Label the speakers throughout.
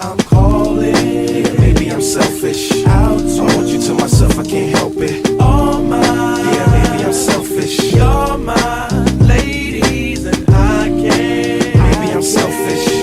Speaker 1: I'm calling. Yeah, maybe I'm selfish. Out, I want you to myself, I can't help it. All mine. Yeah, maybe I'm selfish. You're my ladies, and I can't. Maybe I'm selfish.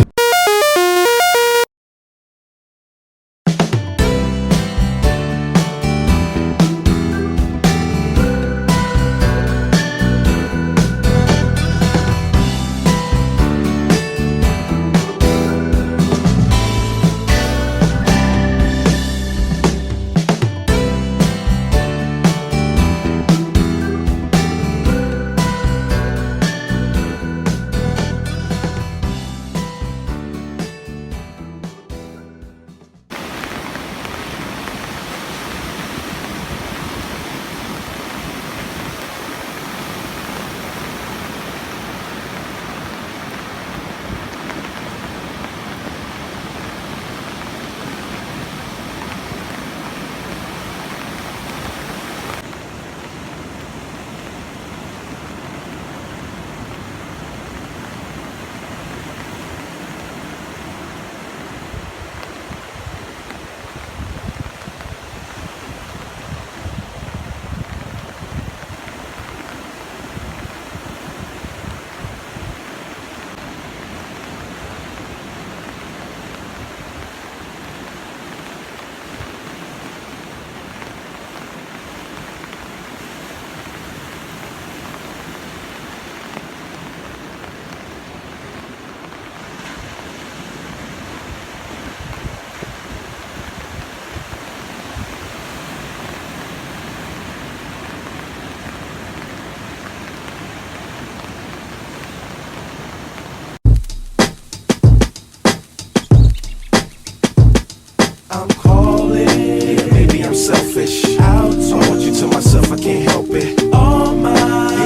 Speaker 1: I'm calling. Yeah, maybe I'm selfish. Out, I want you to myself, I can't help it. All mine.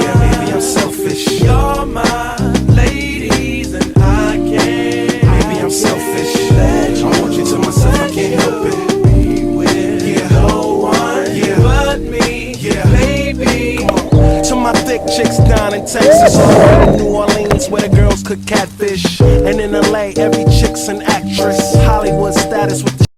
Speaker 1: Yeah, maybe I'm selfish. You're my ladies, and I can't. Maybe I'm selfish. I want you to myself, I can't help it. Be with no one but me. Yeah, baby. To my thick chicks down in Texas, or in New Orleans, where the girls cook catfish, and in LA, every chick's an actress.